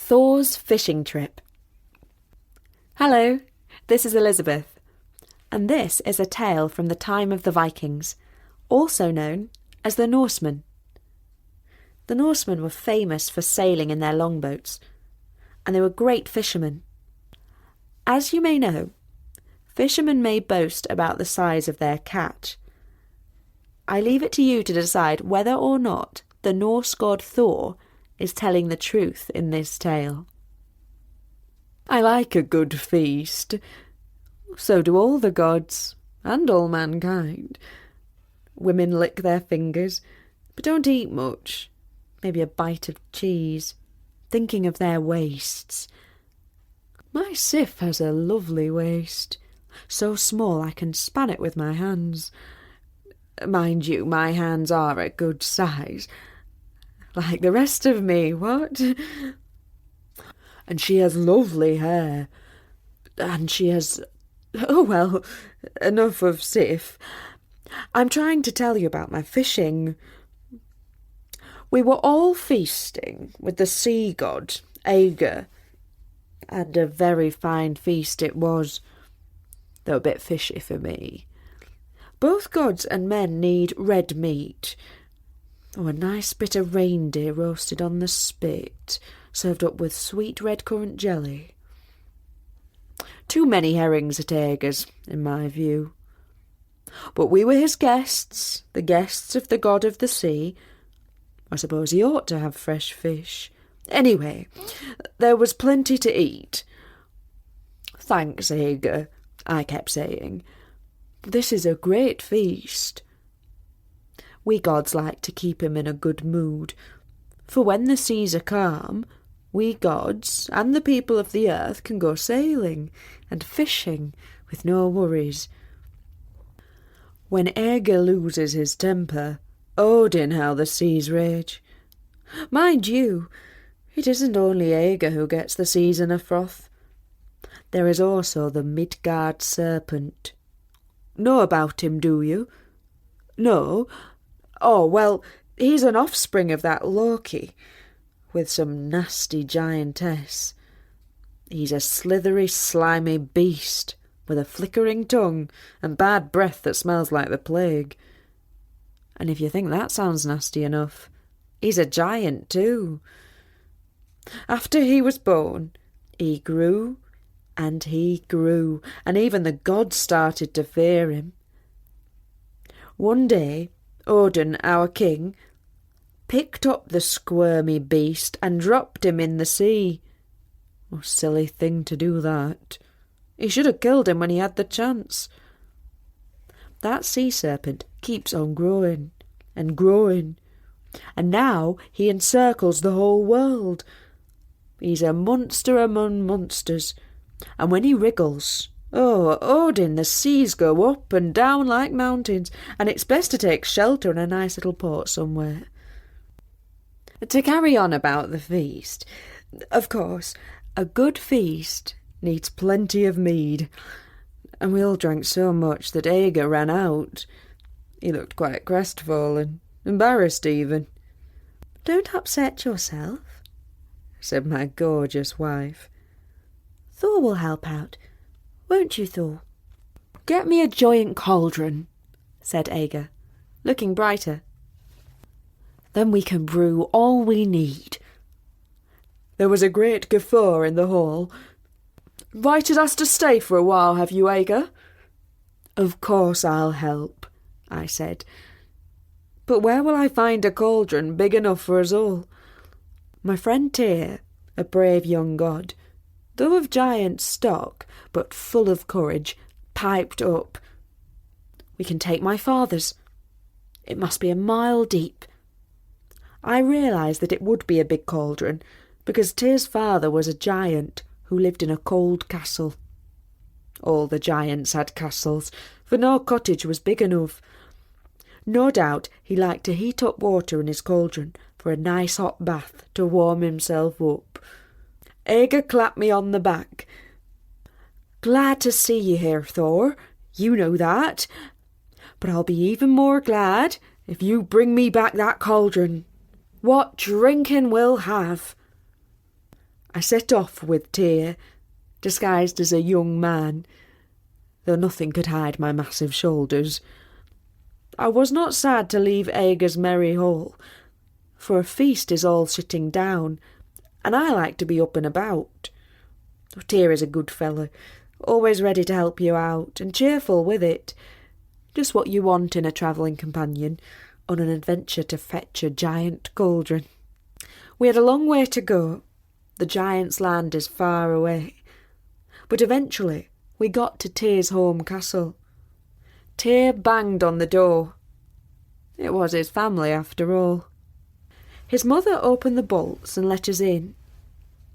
Thor's fishing trip. Hello, this is Elizabeth, and this is a tale from the time of the Vikings, also known as the Norsemen. The Norsemen were famous for sailing in their longboats, and they were great fishermen. As you may know, fishermen may boast about the size of their catch. I leave it to you to decide whether or not the Norse god Thor is telling the truth in this tale. I like a good feast. So do all the gods, and all mankind. Women lick their fingers, but don't eat much. Maybe a bite of cheese, thinking of their waists. My Sif has a lovely waist, so small I can span it with my hands. Mind you, my hands are a good size. Like the rest of me, what? And she has lovely hair. And she has... Oh, well, enough of Sif. I'm trying to tell you about my fishing. We were all feasting with the sea god, Ager, and a very fine feast it was, though a bit fishy for me. Both gods and men need red meat. Oh, a nice bit of reindeer roasted on the spit, served up with sweet red currant jelly. Too many herrings at Ager's, in my view. But we were his guests, the guests of the god of the sea. I suppose he ought to have fresh fish. Anyway, there was plenty to eat. Thanks, Ager, I kept saying. This is a great feast. We gods like to keep him in a good mood, for when the seas are calm, we gods and the people of the earth can go sailing and fishing with no worries. When Ager loses his temper, Odin, how the seas rage. Mind you, it isn't only Ager who gets the seas in a froth. There is also the Midgard serpent. Know about him, do you? No? Oh, well, he's an offspring of that Loki, with some nasty giantess. He's a slithery, slimy beast, with a flickering tongue and bad breath that smells like the plague. And if you think that sounds nasty enough, he's a giant too. After he was born, he grew, and even the gods started to fear him. One day, Odin, our king, picked up the squirmy beast and dropped him in the sea. Oh, silly thing to do that. He should have killed him when he had the chance. That sea serpent keeps on growing and growing, and now he encircles the whole world. He's a monster among monsters, and when he wriggles, oh, Odin, the seas go up and down like mountains, and it's best to take shelter in a nice little port somewhere. To carry on about the feast, of course, a good feast needs plenty of mead, and we all drank so much that Ager ran out. He looked quite crestfallen, embarrassed even. Don't upset yourself, said my gorgeous wife. Thor will help out, won't you, Thor? Get me a giant cauldron, said Ager, looking brighter. Then we can brew all we need. There was a great guffaw in the hall. Invited us to stay for a while, have you, Ager? Of course I'll help, I said. But where will I find a cauldron big enough for us all? My friend Tyr, a brave young god, though of giant stock, but full of courage, piped up. We can take my father's. It must be a mile deep. I realised that it would be a big cauldron, because Tyr's father was a giant who lived in a cold castle. All the giants had castles, for no cottage was big enough. No doubt he liked to heat up water in his cauldron for a nice hot bath to warm himself up. Ager clapped me on the back. Glad to see you here, Thor. You know that. But I'll be even more glad if you bring me back that cauldron. What drinking we'll have! I set off with Tyr, disguised as a young man, though nothing could hide my massive shoulders. I was not sad to leave Aegir's merry hall, for a feast is all sitting down, and I like to be up and about. Tyr is a good fellow, always ready to help you out, and cheerful with it. Just what you want in a travelling companion on an adventure to fetch a giant cauldron. We had a long way to go. The giant's land is far away. But eventually we got to Tyr's home castle. Tyr banged on the door. It was his family after all. His mother opened the bolts and let us in.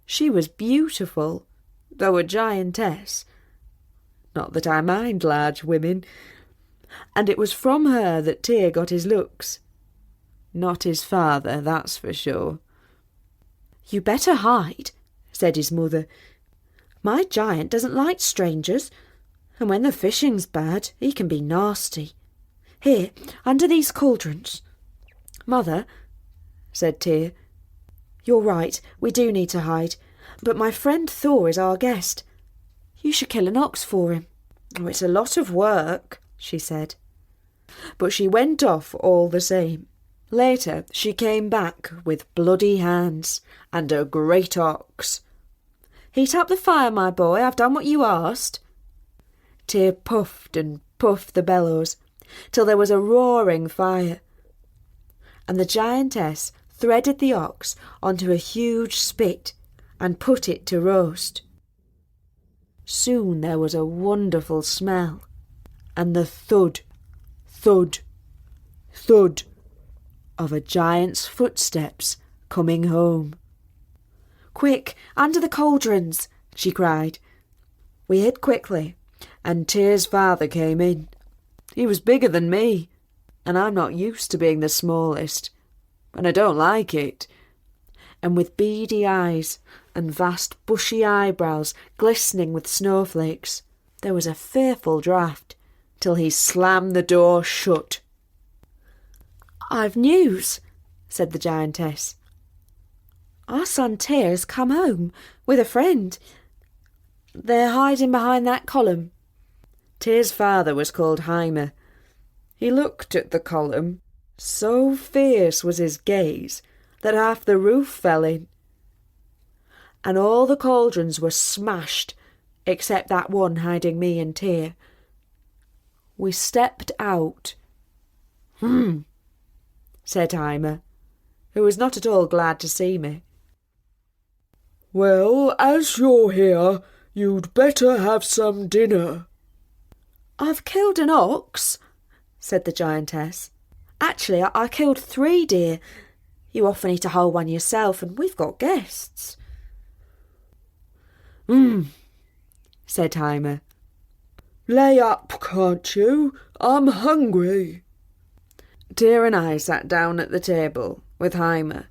She was beautiful, though a giantess. Not that I mind large women. And it was from her that Tyr got his looks. Not his father, that's for sure. "You better hide," said his mother. "My giant doesn't like strangers, and when the fishing's bad, he can be nasty. Here, under these cauldrons." "Mother," said Tyr, "you're right, we do need to hide, but my friend Thor is our guest. You should kill an ox for him." "Oh, it's a lot of work," she said. But she went off all the same. Later she came back with bloody hands and a great ox. "Heat up the fire, my boy, I've done what you asked." Tyr puffed and puffed the bellows, till there was a roaring fire, and the giantess threaded the ox onto a huge spit and put it to roast. Soon there was a wonderful smell, and the thud, thud, thud of a giant's footsteps coming home. "Quick, under the cauldrons!" she cried. We hid quickly, and Tyr's father came in. He was bigger than me, and I'm not used to being the smallest, and I don't like it. And with beady eyes and vast bushy eyebrows glistening with snowflakes, there was a fearful draught, till he slammed the door shut. "I've news," said the giantess. "Our son Tyr has come home with a friend. They're hiding behind that column." Tyr's father was called Heimer. He looked at the column. So fierce was his gaze that half the roof fell in, and all the cauldrons were smashed except that one hiding me and Tyr. We stepped out. Said Heimer, who was not at all glad to see me. "Well, as you're here, you'd better have some dinner." "I've killed an ox," said the giantess. "Actually, I killed 3 deer. You often eat a whole one yourself, and we've got guests." Said Heimer. "Lay up, can't you? I'm hungry." Tyr and I sat down at the table with Heimer,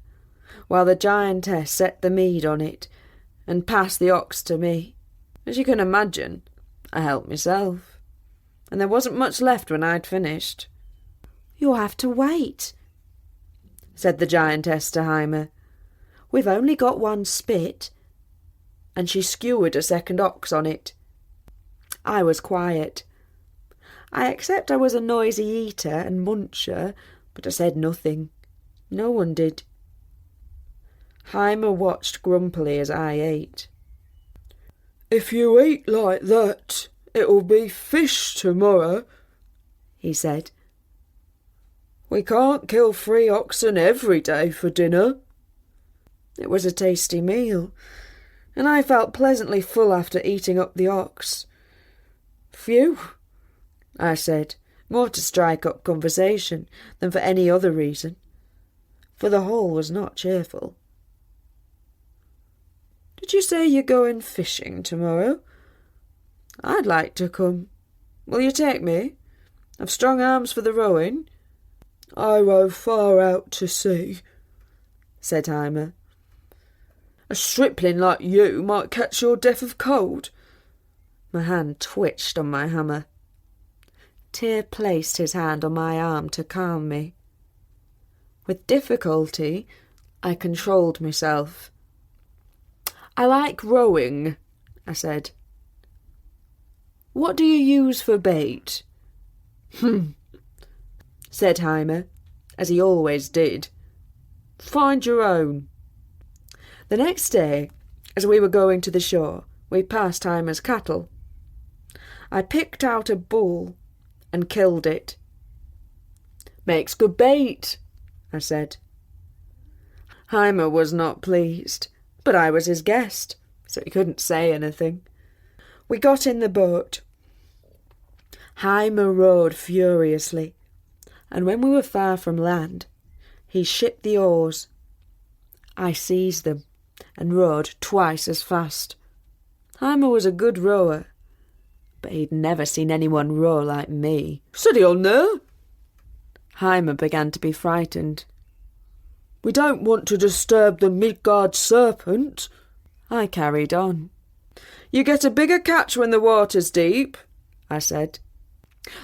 while the giantess set the mead on it and passed the ox to me. As you can imagine, I helped myself, and there wasn't much left when I'd finished. "You'll have to wait," said the giantess to Heimer. "We've only got 1 spit," and she skewered a second ox on it. I was quiet. I accept I was a noisy eater and muncher, but I said nothing. No one did. Heimer watched grumpily as I ate. "If you eat like that, it'll be fish tomorrow," he said. "We can't kill 3 oxen every day for dinner." It was a tasty meal, and I felt pleasantly full after eating up the ox. "Phew," I said, more to strike up conversation than for any other reason, for the hall was not cheerful. "Did you say you're going fishing tomorrow?" "I'd like to come. Will you take me? I've strong arms for the rowing." "I row far out to sea," said Heimer. "A stripling like you might catch your death of cold." My hand twitched on my hammer. Tyr placed his hand on my arm to calm me. With difficulty, I controlled myself. I like rowing, I said. What do you use for bait? Said Heimer, as he always did. Find your own. The next day, as we were going to the shore, we passed Heimer's cattle. I picked out a bull and killed it. Makes good bait, I said. Heimer was not pleased, but I was his guest, so he couldn't say anything. We got in the boat. Heimer rowed furiously, and when we were far from land, he shipped the oars. I seized them and rowed twice as fast. Heimer was a good rower, but he'd never seen anyone row like me. Steady on there! Heimer began to be frightened. We don't want to disturb the Midgard serpent. I carried on. You get a bigger catch when the water's deep, I said.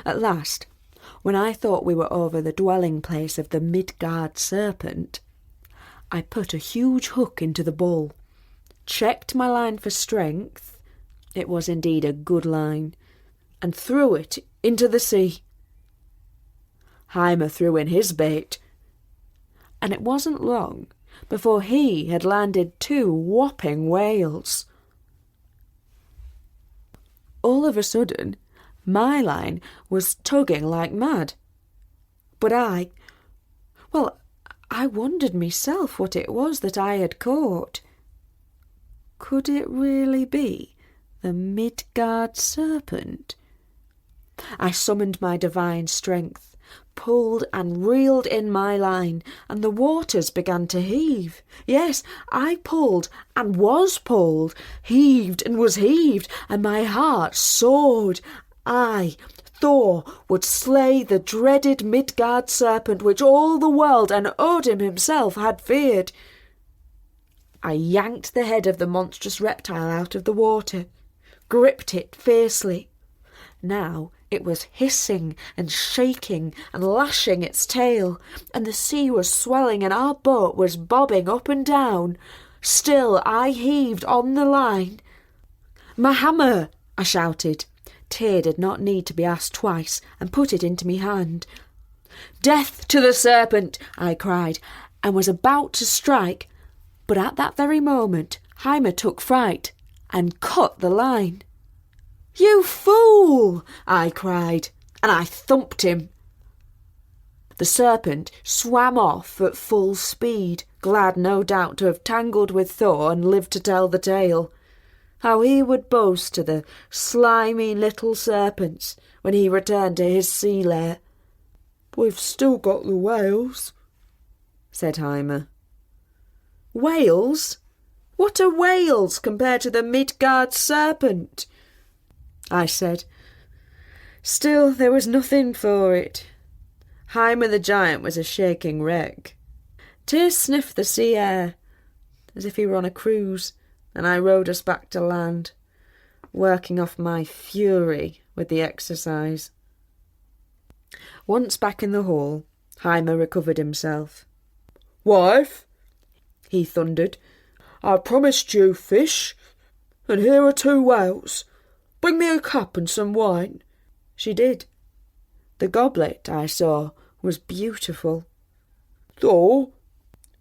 At last, when I thought we were over the dwelling place of the Midgard serpent, I put a huge hook into the bull, checked my line for strength, it was indeed a good line, and threw it into the sea. Heimer threw in his bait, and it wasn't long before he had landed 2 whopping whales. All of a sudden, my line was tugging like mad. But I wondered myself what it was that I had caught. Could it really be the Midgard serpent? I summoned my divine strength, pulled and reeled in my line, and the waters began to heave. Yes, I pulled and was pulled, heaved and was heaved, and my heart soared. I, Thor, would slay the dreaded Midgard serpent which all the world and Odin himself had feared. I yanked the head of the monstrous reptile out of the water, gripped it fiercely. Now it was hissing and shaking and lashing its tail, and the sea was swelling and our boat was bobbing up and down. Still I heaved on the line. My hammer, I shouted. Tyr did not need to be asked twice, and put it into me hand. Death to the serpent, I cried, and was about to strike, but at that very moment Heimer took fright and cut the line. You fool! I cried, and I thumped him. The serpent swam off at full speed, glad no doubt to have tangled with Thor and lived to tell the tale. How he would boast to the slimy little serpents when he returned to his sea lair. We've still got the whales, said Heimer. Whales? What are whales compared to the Midgard serpent? I said. Still, there was nothing for it. Heimer the giant was a shaking wreck. Tyr sniffed the sea air, as if he were on a cruise, and I rowed us back to land, working off my fury with the exercise. Once back in the hall, Heimer recovered himself. Wife, he thundered, I promised you fish, and here are 2 whales. Bring me a cup and some wine. She did. The goblet, I saw, was beautiful. Thor,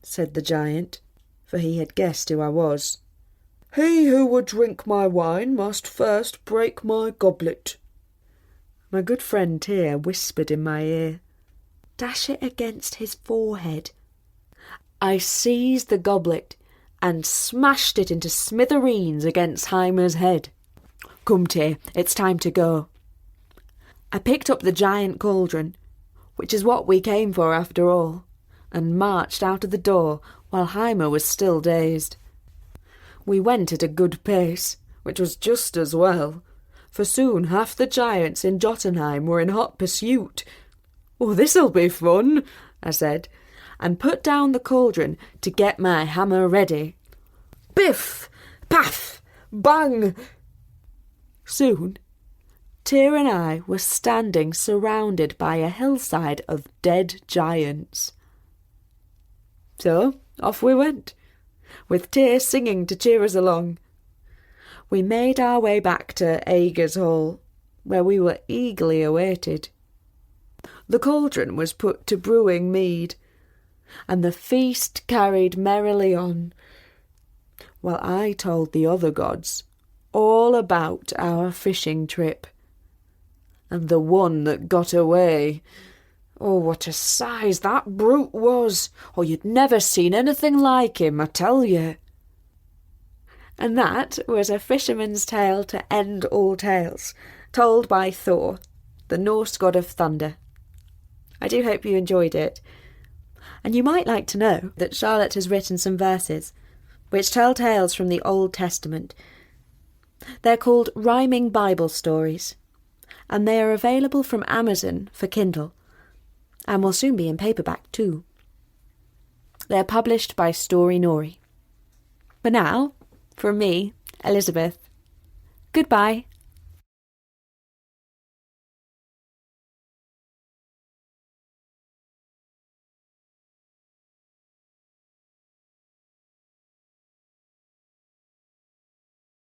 said the giant, for he had guessed who I was. He who would drink my wine must first break my goblet. My good friend Tyr whispered in my ear. Dash it against his forehead. I seized the goblet and smashed it into smithereens against Heimer's head. Come, Tyr, it's time to go. I picked up the giant cauldron, which is what we came for after all, and marched out of the door while Heimer was still dazed. We went at a good pace, which was just as well, for soon half the giants in Jotunheim were in hot pursuit. Oh, this'll be fun, I said, and put down the cauldron to get my hammer ready. Biff! Paff! Bang! Soon, Tyr and I were standing surrounded by a hillside of dead giants. So, off we went. with Tyr singing to cheer us along. We made our way back to Aegir's hall, where we were eagerly awaited. The cauldron was put to brewing mead, and the feast carried merrily on, while I told the other gods all about our fishing trip. And the one that got away, oh, what a size that brute was! Oh, you'd never seen anything like him, I tell you. And that was a fisherman's tale to end all tales, told by Thor, the Norse god of thunder. I do hope you enjoyed it. And you might like to know that Charlotte has written some verses which tell tales from the Old Testament. They're called Rhyming Bible Stories, and they are available from Amazon for Kindle, and will soon be in paperback too. They're published by Story Nori. For now, from me, Elizabeth, goodbye.